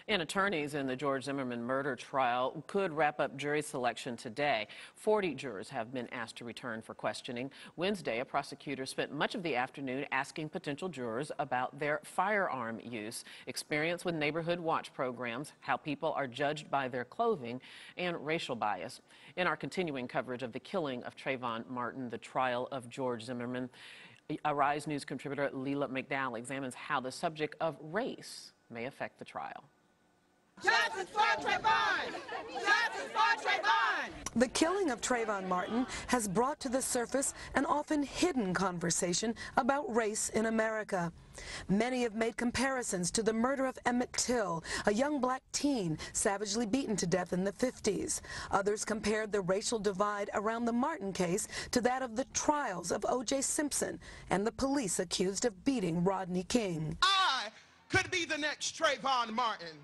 And attorneys in the George Zimmerman murder trial could wrap up jury selection today. 40 jurors have been asked to return for questioning. Wednesday, a prosecutor spent much of the afternoon asking potential jurors about their firearm use, experience with neighborhood watch programs, how people are judged by their clothing, and racial bias. In our continuing coverage of the killing of Trayvon Martin, the trial of George Zimmerman, Arise News contributor Leila McDowell examines how the subject of race may affect the trial. Justice for Trayvon! Justice for Trayvon! The killing of Trayvon Martin has brought to the surface an often hidden conversation about race in America. Many have made comparisons to the murder of Emmett Till, a young black teen savagely beaten to death in the 50s. Others compared the racial divide around the Martin case to that of the trials of O.J. Simpson and the police accused of beating Rodney King. I could be the next Trayvon Martin.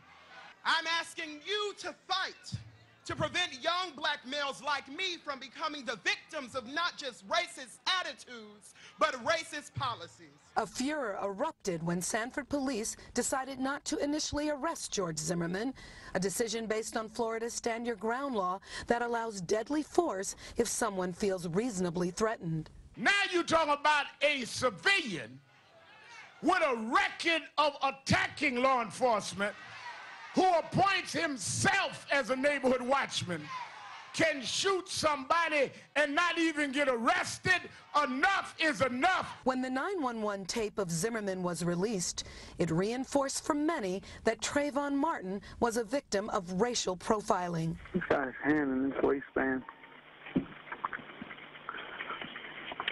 I'm asking you to fight to prevent young black males like me from becoming the victims of not just racist attitudes, but racist policies. A furor erupted when Sanford police decided not to initially arrest George Zimmerman, a decision based on Florida's Stand Your Ground law that allows deadly force if someone feels reasonably threatened. Now you talk about a civilian with a record of attacking law enforcement who appoints himself as a neighborhood watchman can shoot somebody and not even get arrested. Enough is enough. When the 911 tape of Zimmerman was released, it reinforced for many that Trayvon Martin was a victim of racial profiling. He's got his hand in his waistband.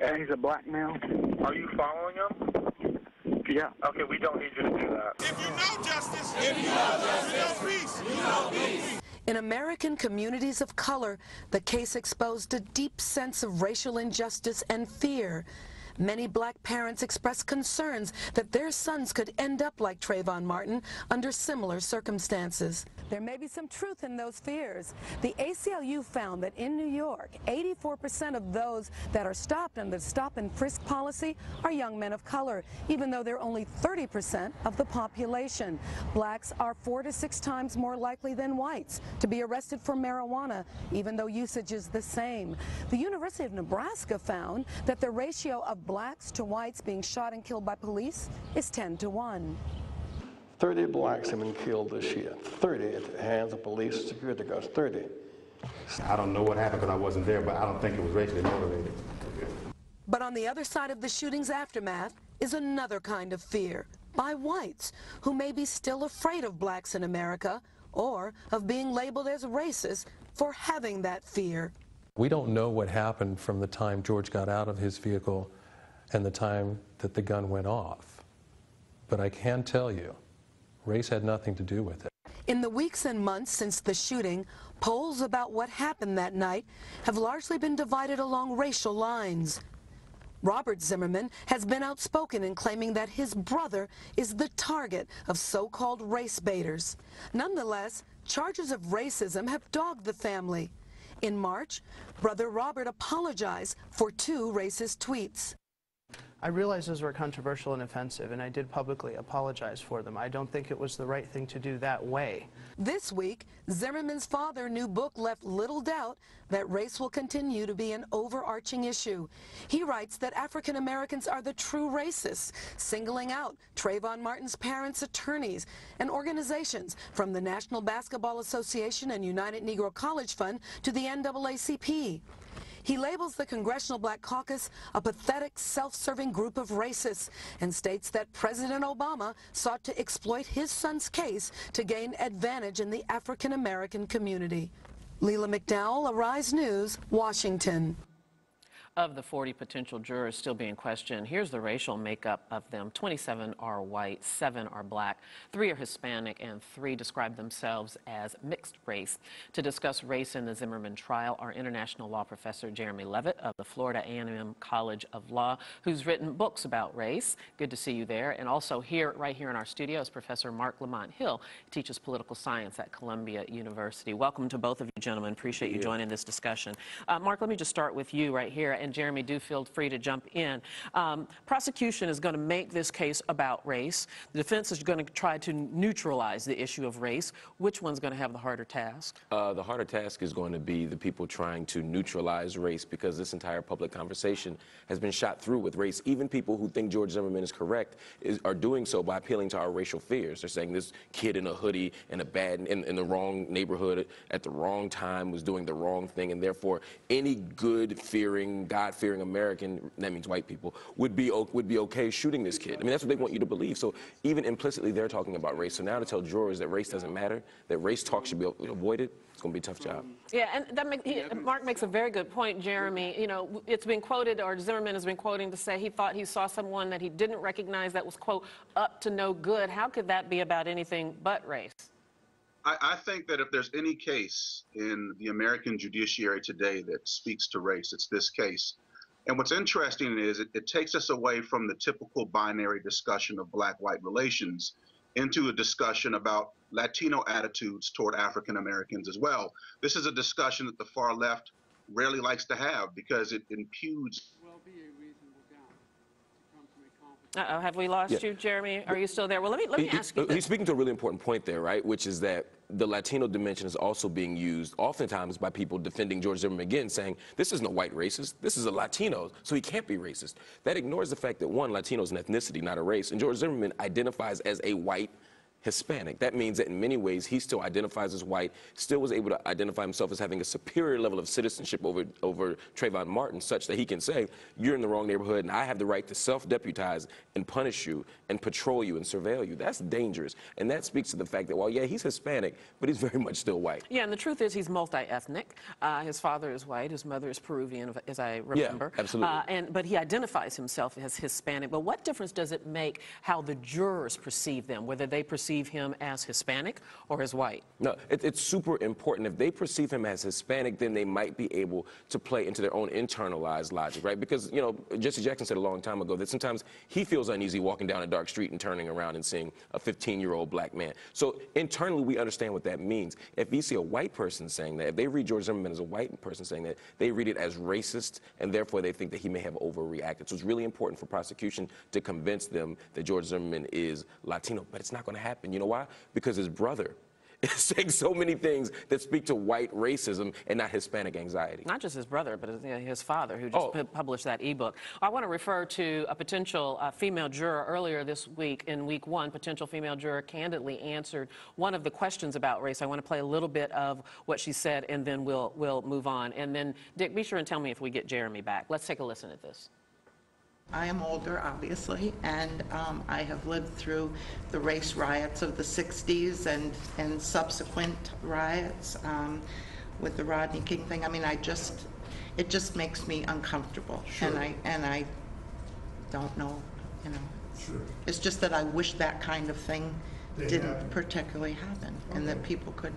And he's a black male. Are you following him? Yeah. Okay, we don't need you to do that. If you know justice, if you know justice, peace. You know peace. In American communities of color, the case exposed a deep sense of racial injustice and fear. Many black parents expressed concerns that their sons could end up like Trayvon Martin under similar circumstances. There may be some truth in those fears. The ACLU found that in New York, 84% of those that are stopped under the stop and frisk policy are young men of color, even though they're only 30% of the population. Blacks are 4 to 6 times more likely than whites to be arrested for marijuana, even though usage is the same. The University of Nebraska found that the ratio of blacks to whites being shot and killed by police is 10 to 1. 30 blacks have been killed this year. 30 at the hands of police security guards. 30. I don't know what happened because I wasn't there, but I don't think it was racially motivated. But on the other side of the shooting's aftermath is another kind of fear by whites who may be still afraid of blacks in America or of being labeled as racist for having that fear. We don't know what happened from the time George got out of his vehicle and the time that the gun went off. But I can tell you, race had nothing to do with it. In the weeks and months since the shooting, polls about what happened that night have largely been divided along racial lines. Robert Zimmerman has been outspoken in claiming that his brother is the target of so-called race baiters. Nonetheless, charges of racism have dogged the family. In March, Brother Robert apologized for 2 racist tweets. I realize those were controversial and offensive, and I did publicly apologize for them. I don't think it was the right thing to do that way. This week, Zimmerman's father's new book left little doubt that race will continue to be an overarching issue. He writes that African Americans are the true racists, singling out Trayvon Martin's parents' attorneys and organizations from the National Basketball Association and United Negro College Fund to the NAACP. He labels the Congressional Black Caucus a pathetic, self-serving group of racists and states that President Obama sought to exploit his son's case to gain advantage in the African-American community. Leila McDowell, Arise News, Washington. Of the 40 potential jurors still being questioned, here's the racial makeup of them. 27 are white, 7 are black, 3 are Hispanic, and 3 describe themselves as mixed race. To discuss race in the Zimmerman trial, our international law professor Jeremy Levitt of the Florida A&M College of Law, who's written books about race. Good to see you there. And also right here in our studio is Professor Marc Lamont Hill. He teaches political science at Columbia University. Welcome to both of you gentlemen. Appreciate you joining this discussion. Marc, let me just start with you right here. And and Jeremy, do feel free to jump in. Prosecution is going to make this case about race. The defense is going to try to neutralize the issue of race. Which one's going to have the harder task? The harder task is going to be the people trying to neutralize race, because this entire public conversation has been shot through with race. Even people who think George Zimmerman is correct are doing so by appealing to our racial fears. They're saying this kid in a hoodie in the wrong neighborhood at the wrong time was doing the wrong thing, and therefore any good-fearing, God-fearing American, that means white people, would be okay shooting this kid. I mean, that's what they want you to believe. So even implicitly, they're talking about race. So now to tell jurors that race doesn't matter, that race talk should be avoided, it's going to be a tough job. Yeah, and Marc makes a very good point, Jeremy. You know, it's been quoted, or Zimmerman has been quoting to say he thought he saw someone that he didn't recognize that was, quote, up to no good. How could that be about anything but race? I think that if there's any case in the American judiciary today that speaks to race, it's this case. And what's interesting is it takes us away from the typical binary discussion of black-white relations into a discussion about Latino attitudes toward African Americans as well. This is a discussion that the far left rarely likes to have because it impugns. Uh-oh, have we lost you, Jeremy? Are you still there? Well, let me ask you this. He's speaking to a really important point there, right, which is that the Latino dimension is also being used oftentimes by people defending George Zimmerman again, saying this isn't a white racist, this is a Latino, so he can't be racist. That ignores the fact that, one, Latino is an ethnicity, not a race, and George Zimmerman identifies as a white Hispanic. That means that in many ways he still identifies as white, still was able to identify himself as having a superior level of citizenship over Trayvon Martin, such that he can say, you're in the wrong neighborhood and I have the right to self-deputize and punish you and patrol you and surveil you. That's dangerous. And that speaks to the fact that, well, yeah, he's Hispanic, but he's very much still white. Yeah, and the truth is he's multi-ethnic. His father is white, his mother is Peruvian, as I remember. Yeah, absolutely. But he identifies himself as Hispanic. But what difference does it make how the jurors perceive them, whether they perceive him as Hispanic or as white? No, it's super important. If they perceive him as Hispanic, then they might be able to play into their own internalized logic, right? Because, you know, Jesse Jackson said a long time ago that sometimes he feels uneasy walking down a dark street and turning around and seeing a 15-year-old black man. So internally, we understand what that means. If you see a white person saying that, if they read George Zimmerman as a white person saying that, they read it as racist, and therefore they think that he may have overreacted. So it's really important for prosecution to convince them that George Zimmerman is Latino, but it's not going to happen. You know why? Because his brother is saying so many things that speak to white racism and not Hispanic anxiety. Not just his brother, but his father, who just published that ebook. I want to refer to a potential female juror earlier this week. In week one, potential female juror candidly answered one of the questions about race. I want to play a little bit of what she said, and then we'll move on. And then, Dick, be sure and tell me if we get Jeremy back. Let's take a listen at this. I am older, obviously, and I have lived through the race riots of the 60s and subsequent riots with the Rodney King thing. I mean, it just makes me uncomfortable. Sure. And I don't know, you know. Sure. It's just that I wish that kind of thing didn't particularly happen, and that people could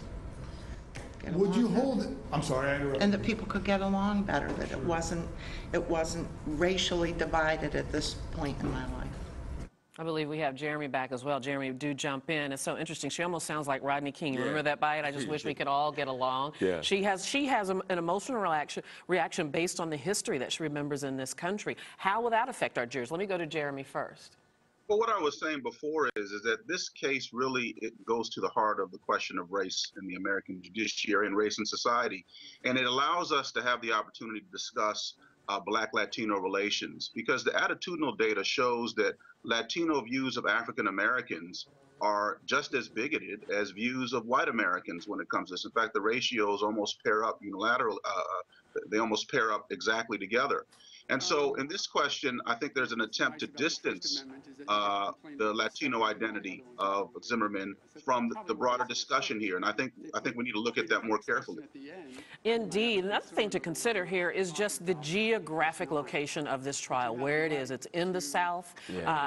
get Would you along hold it? I'm sorry, I interrupted. and that people could get along better, that it wasn't racially divided at this point in my life. I believe we have Jeremy back as well. Jeremy, do jump in. It's so interesting. She almost sounds like Rodney King. Remember that bite? I just wish we could all get along. Yeah. She has an emotional reaction based on the history that she remembers in this country. How will that affect our jurors? Let me go to Jeremy first. Well, what I was saying before is that this case really, it goes to the heart of the question of race in the American judiciary and race in society. And it allows us to have the opportunity to discuss Black-Latino relations, because the attitudinal data shows that Latino views of African Americans are just as bigoted as views of white Americans when it comes to this. In fact, the ratios almost pair up unilaterally. They almost pair up exactly together. And so in this question, I think there's an attempt to distance the Latino identity of Zimmerman from the broader discussion here. And I think we need to look at that more carefully. Indeed. Another thing to consider here is just the geographic location of this trial, where it is. It's in the South,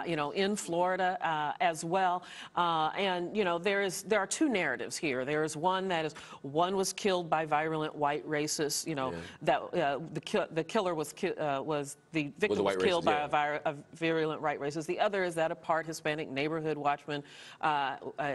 you know, in Florida as well. And, you know, there are two narratives here. There is one that is, one was killed by virulent white racists, you know, that the killer was was the victim was white killed racist, by a virulent right racist. The other is that a part Hispanic neighborhood watchman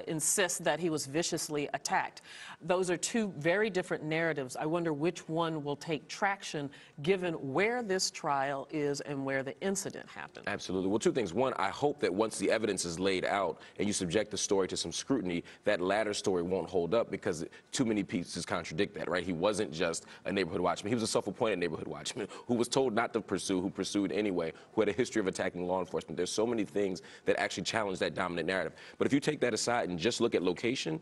insists that he was viciously attacked. Those are two very different narratives. I wonder which one will take traction given where this trial is and where the incident happened. Absolutely. Well, two things. One, I hope that once the evidence is laid out and you subject the story to some scrutiny, that latter story won't hold up because too many pieces contradict that, right? He wasn't just a neighborhood watchman. He was a self-appointed neighborhood watchman who was told not to pursue, who pursued anyway, who had a history of attacking law enforcement. There's so many things that actually challenge that dominant narrative. But if you take that aside and just look at location,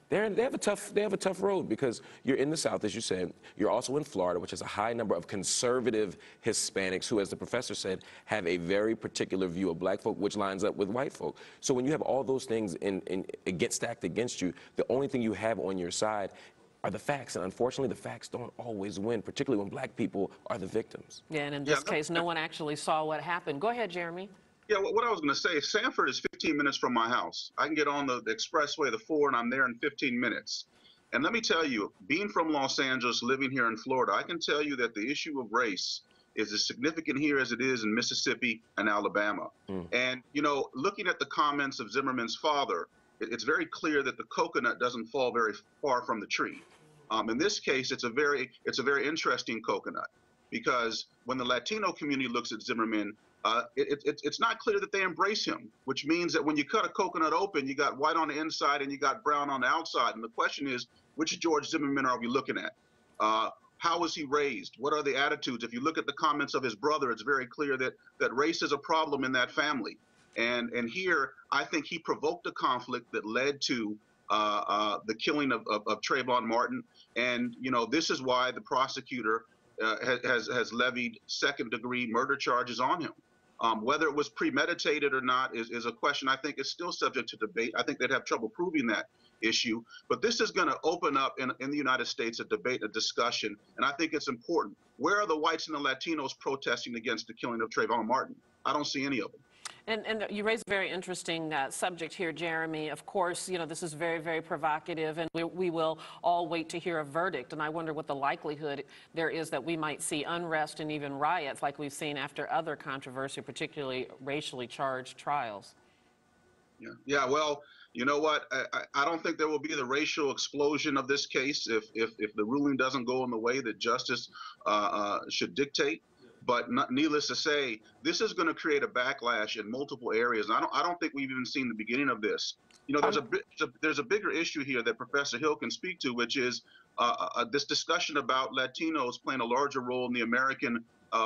they have a tough road because you're in the South, as you said. You're also in Florida, which has a high number of conservative Hispanics who, as the professor said, have a very particular view of black folk, which lines up with white folk. So when you have all those things stacked against you, the only thing you have on your side are the facts, and unfortunately the facts don't always win, particularly when black people are the victims. Yeah, and in this case, no one actually saw what happened. Go ahead, Jeremy. Yeah, what I was going to say, Sanford is 15 minutes from my house. I can get on the expressway, the 4, and I'm there in 15 minutes. And let me tell you, being from Los Angeles, living here in Florida, I can tell you that the issue of race is as significant here as it is in Mississippi and Alabama. And, you know, looking at the comments of Zimmerman's father, it's very clear that the coconut doesn't fall very far from the tree. In this case, it's a very interesting coconut because when the Latino community looks at Zimmerman, it's not clear that they embrace him, which means that when you cut a coconut open, you got white on the inside and you got brown on the outside. And the question is, which George Zimmerman are we looking at? How was he raised? What are the attitudes? If you look at the comments of his brother, it's very clear that race is a problem in that family. And here, I think he provoked a conflict that led to the killing of Trayvon Martin. And, you know, this is why the prosecutor has levied second-degree murder charges on him. Whether it was premeditated or not is a question I think is still subject to debate. I think they'd have trouble proving that issue. But this is going to open up in the United States a debate, a discussion, and I think it's important. Where are the whites and the Latinos protesting against the killing of Trayvon Martin? I don't see any of them. And you raise a very interesting subject here, Jeremy. Of course, you know, this is very, very provocative, and we will all wait to hear a verdict. And I wonder what the likelihood there is that we might see unrest and even riots like we've seen after other controversy, particularly racially charged trials. Yeah. Well, you know what? I don't think there will be the racial explosion of this case if the ruling doesn't go in the way that justice should dictate. But needless to say, this is going to create a backlash in multiple areas. And I don't think we've even seen the beginning of this. You know, there's a bigger issue here that Professor Hill can speak to, which is this discussion about Latinos playing a larger role in the American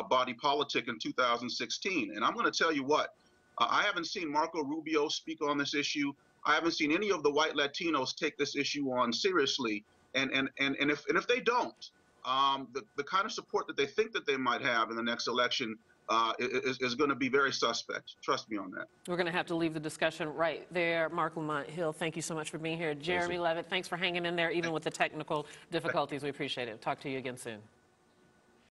body politic in 2016. And I'm going to tell you what, I haven't seen Marco Rubio speak on this issue. I haven't seen any of the white Latinos take this issue on seriously. And if they don't, the kind of support that they think that they might have in the next election is going to be very suspect. Trust me on that. We're going to have to leave the discussion right there. Marc Lamont Hill, thank you so much for being here. Jeremy Levitt, thanks for hanging in there, even with the technical difficulties. We appreciate it. Talk to you again soon.